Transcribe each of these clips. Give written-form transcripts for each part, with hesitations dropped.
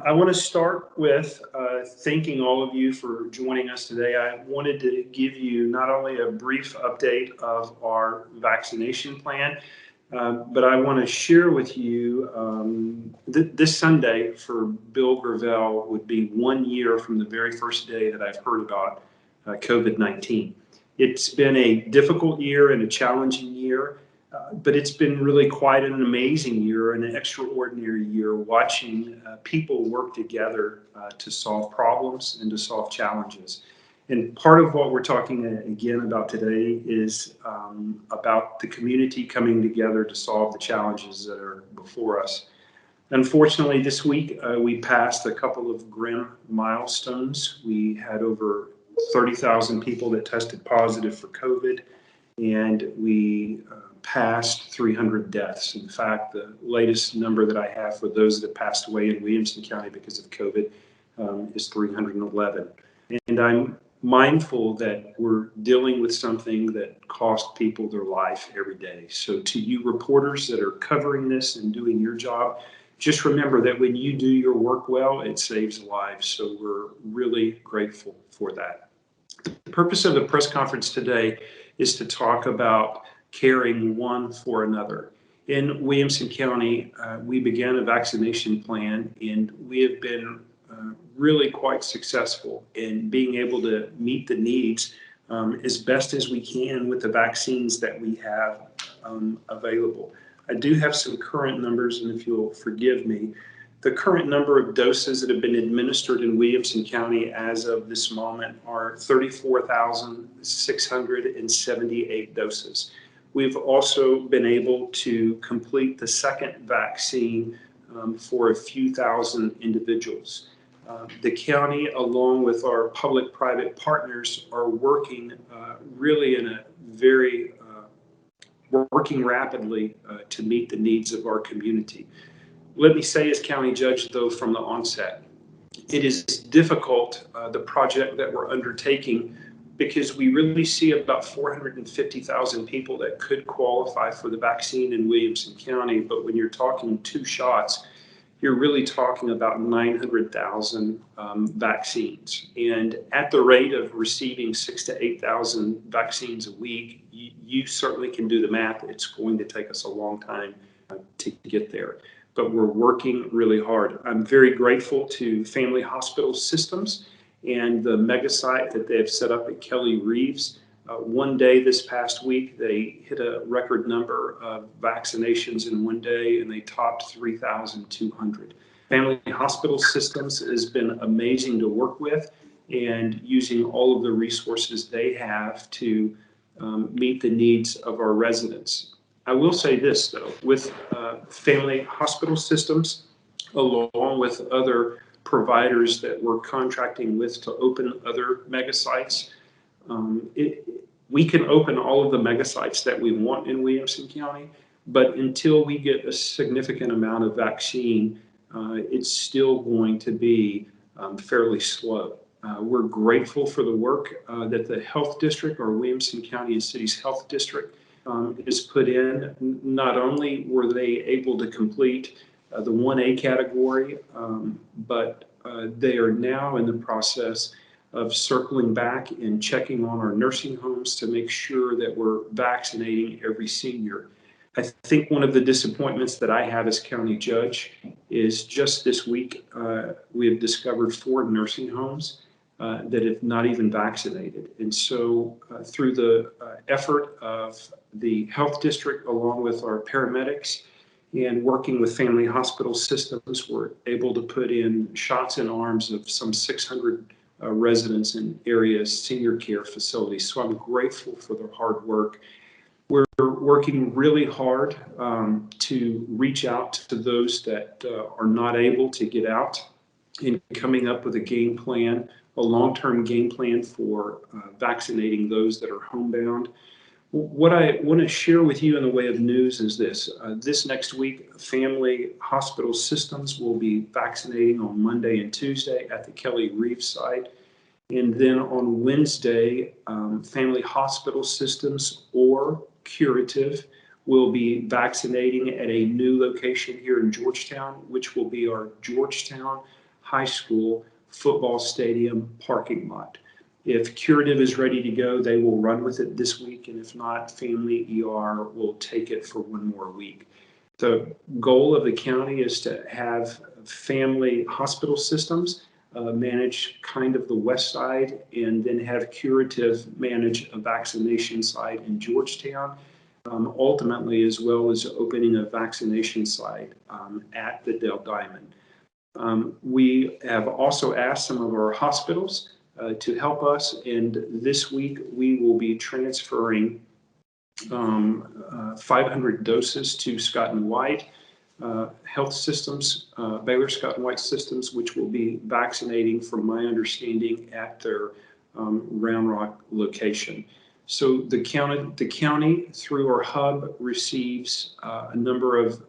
I want to start with thanking all of you for joining us today. I wanted to give you not only a brief update of our vaccination plan, but I want to share with you this Sunday for Bill Gravel would be 1 year from the very first day that I've heard about COVID-19. It's been a difficult year and a challenging year. But it's been really quite an amazing year and an extraordinary year watching people work together to solve problems and to solve challenges. And part of what we're talking again about today is about the community coming together to solve the challenges that are before us. Unfortunately, this week we passed a couple of grim milestones. We had over 30,000 people that tested positive for COVID, and we passed 300 deaths. In fact, the latest number that I have for those that passed away in Williamson County because of COVID is 311. And I'm mindful that we're dealing with something that costs people their life every day. So to you reporters that are covering this and doing your job, just remember that when you do your work well, it saves lives. So we're really grateful for that. The purpose of the press conference today is to talk about caring one for another. In Williamson County, we began a vaccination plan, and we have been really quite successful in being able to meet the needs as best as we can with the vaccines that we have available. I do have some current numbers, and if you'll forgive me, the current number of doses that have been administered in Williamson County as of this moment are 34,678 doses. We've also been able to complete the second vaccine for a few thousand individuals. The county, along with our public-private partners, are working really in a very working rapidly to meet the needs of our community. Let me say as county judge, though, from the onset, it is difficult, the project that we're undertaking, because we really see about 450,000 people that could qualify for the vaccine in Williamson County. But when you're talking 2 shots, you're really talking about 900,000 vaccines. And at the rate of receiving 6,000 to 8,000 vaccines a week, you certainly can do the math. It's going to take us a long time to get there. But we're working really hard. I'm very grateful to Family Hospital Systems and the mega site that they have set up at Kelly Reeves. One day this past week, they hit a record number of vaccinations in one day, and they topped 3,200. Family Hospital Systems has been amazing to work with, and using all of the resources they have to meet the needs of our residents. I will say this, though, with Family Hospital Systems, along with other providers that we're contracting with to open other mega sites, we can open all of the mega sites that we want in Williamson County, but until we get a significant amount of vaccine, it's still going to be fairly slow. We're grateful for the work that the Health District, or Williamson County and City's Health District, is put in. Not only were they able to complete the 1A category, but they are now in the process of circling back and checking on our nursing homes to make sure that we're vaccinating every senior. I think one of the disappointments that I have as county judge is just this week, we have discovered 4 nursing homes that have not even vaccinated. And so through the effort of the health district, along with our paramedics and working with Family Hospital Systems, we're able to put in shots in arms of some 600 residents in areas, senior care facilities. So I'm grateful for their hard work. We're working really hard to reach out to those that are not able to get out, and coming up with a game plan, a long-term game plan for vaccinating those that are homebound. What I want to share with you in the way of news is this. This next week, Family Hospital Systems will be vaccinating on Monday and Tuesday at the Kelly Reeves site. And then on Wednesday, Family Hospital Systems or Curative will be vaccinating at a new location here in Georgetown, which will be our Georgetown high school, football stadium, parking lot. If Curative is ready to go, they will run with it this week, and if not, Family ER will take it for one more week. The goal of the county is to have family hospital systems manage kind of the west side, and then have Curative manage a vaccination site in Georgetown, ultimately, as well as opening a vaccination site at the Dell Diamond. We have also asked some of our hospitals to help us, and this week we will be transferring 500 doses to Scott and White Health Systems, Baylor Scott and White Systems, which will be vaccinating, from my understanding, at their Round Rock location. So the county through our hub receives a number of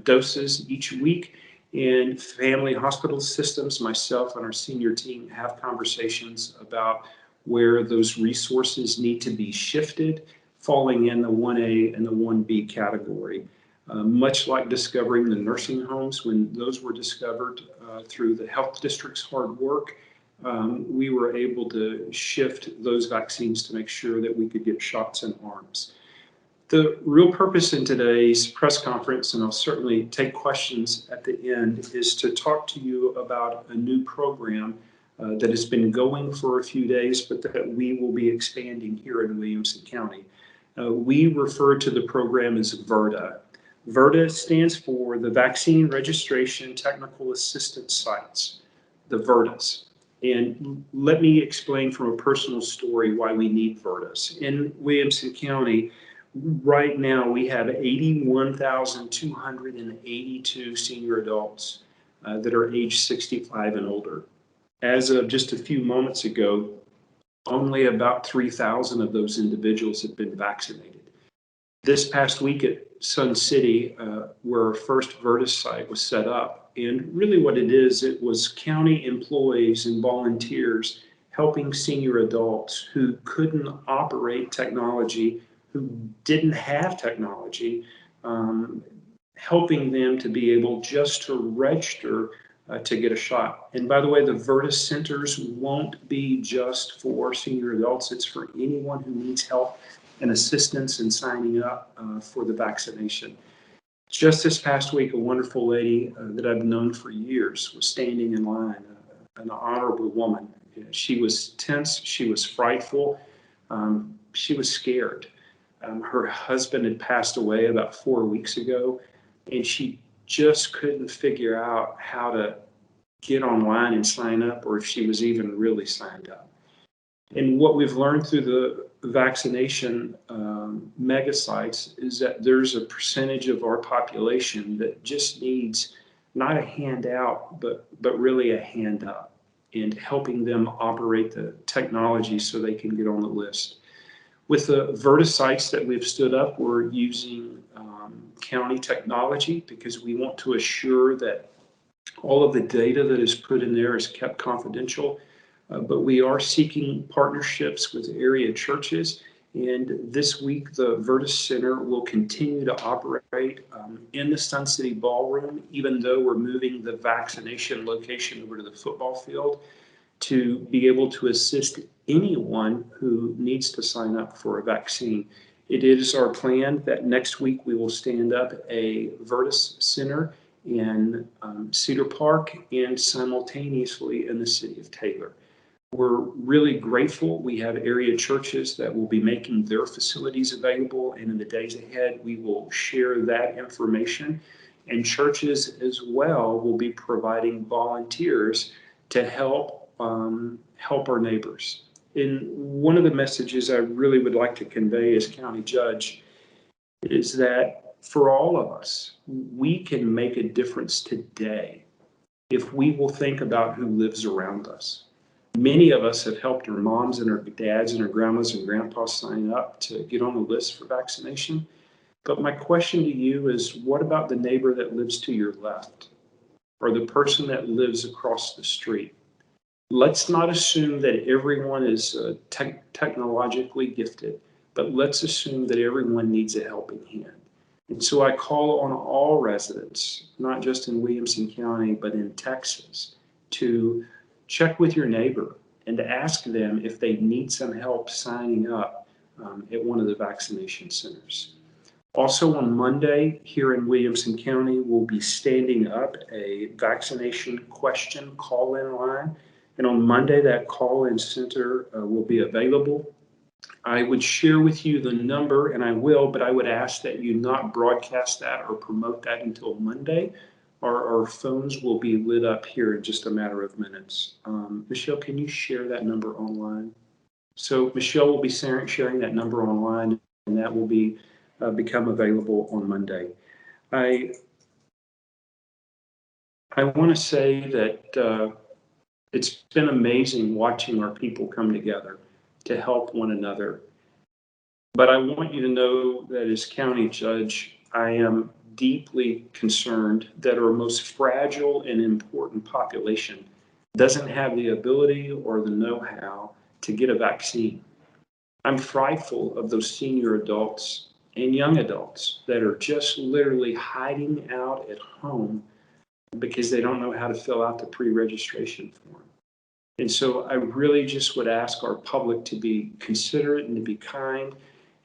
doses each week, and family hospital systems, myself and our senior team, have conversations about where those resources need to be shifted, falling in the 1A and the 1B category. Much like discovering the nursing homes, when those were discovered through the health district's hard work, we were able to shift those vaccines to make sure that we could get shots in arms. The real purpose in today's press conference, and I'll certainly take questions at the end, is to talk to you about a new program that has been going for a few days, but that we will be expanding here in Williamson County. We refer to the program as VRTA. VRTA stands for the Vaccine Registration Technical Assistance Sites, the VRTAs. And let me explain from a personal story why we need VRTAs. In Williamson County, right now we have 81,282 senior adults that are age 65 and older. As of just a few moments ago, only about 3,000 of those individuals have been vaccinated. This past week at Sun City, where our first VRTA site was set up, and really what it was county employees and volunteers helping senior adults who couldn't operate technology, who didn't have technology, helping them to be able just to register to get a shot. And by the way, the VRTA centers won't be just for senior adults. It's for anyone who needs help and assistance in signing up for the vaccination. Just this past week, a wonderful lady that I've known for years was standing in line, an honorable woman. She was tense, she was frightful, she was scared. Her husband had passed away about 4 weeks ago, and she just couldn't figure out how to get online and sign up, or if she was even really signed up. And what we've learned through the vaccination mega sites is that there's a percentage of our population that just needs not a handout, but really a hand up, and helping them operate the technology so they can get on the list. With the VRTA sites that we've stood up, we're using county technology because we want to assure that all of the data that is put in there is kept confidential. But we are seeking partnerships with area churches. And this week, the VRTA Center will continue to operate in the Sun City Ballroom, even though we're moving the vaccination location over to the football field, to be able to assist anyone who needs to sign up for a vaccine. It is our plan that next week we will stand up a VRTA Center in Cedar Park and simultaneously in the city of Taylor. We're really grateful. We have area churches that will be making their facilities available, and in the days ahead, we will share that information. And churches as well will be providing volunteers to help our neighbors. And one of the messages I really would like to convey as county judge is that for all of us, we can make a difference today if we will think about who lives around us. Many of us have helped our moms and our dads and our grandmas and grandpas sign up to get on the list for vaccination. But my question to you is, what about the neighbor that lives to your left, or the person that lives across the street? Let's not assume that everyone is technologically gifted, but let's assume that everyone needs a helping hand. And so I call on all residents, not just in Williamson County, but in Texas, to check with your neighbor and to ask them if they need some help signing up at one of the vaccination centers. Also on Monday here in Williamson County, we'll be standing up a vaccination question call-in line. And on Monday, that call-in center will be available. I would share with you the number, and I will, but I would ask that you not broadcast that or promote that until Monday. Our phones will be lit up here in just a matter of minutes. Michelle, can you share that number online? So Michelle will be sharing that number online, and that will be become available on Monday. I want to say that it's been amazing watching our people come together to help one another. But I want you to know that as county judge, I am deeply concerned that our most fragile and important population doesn't have the ability or the know-how to get a vaccine. I'm frightful of those senior adults and young adults that are just literally hiding out at home because they don't know how to fill out the pre-registration form. And so I really just would ask our public to be considerate and to be kind.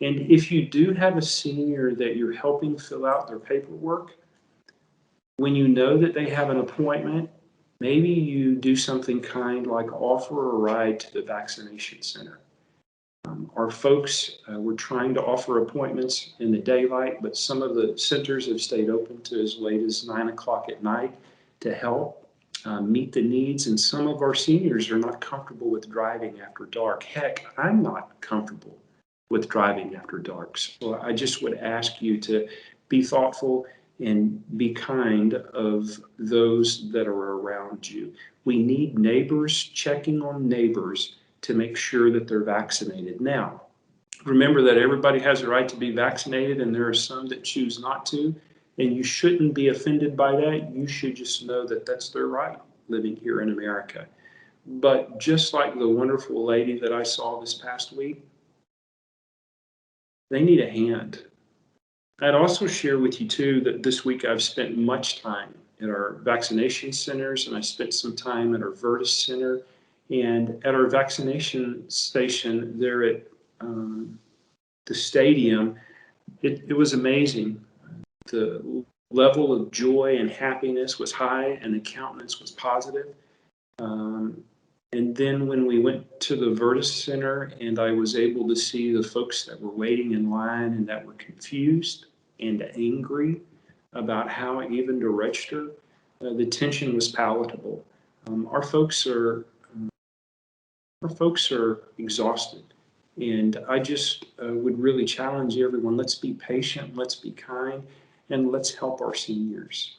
And if you do have a senior that you're helping fill out their paperwork, when you know that they have an appointment, maybe you do something kind like offer a ride to the vaccination center. Our folks were trying to offer appointments in the daylight, but some of the centers have stayed open to as late as 9 o'clock at night to help meet the needs. And some of our seniors are not comfortable with driving after dark. Heck, I'm not comfortable with driving after dark. So I just would ask you to be thoughtful and be kind of those that are around you. We need neighbors checking on neighbors to make sure that they're vaccinated. Now, remember that everybody has a right to be vaccinated, and there are some that choose not to, and you shouldn't be offended by that. You should just know that that's their right living here in America. But just like the wonderful lady that I saw this past week, they need a hand. I'd also share with you too that this week I've spent much time at our vaccination centers, and I spent some time at our Virtus Center and at our vaccination station there at the stadium. It was amazing. The level of joy and happiness was high, and the countenance was positive. And then when we went to the Virtus Center and I was able to see the folks that were waiting in line and that were confused and angry about how even to register, the tension was palatable. Our folks are exhausted. And I just would really challenge everyone, let's be patient, let's be kind, and let's help our seniors.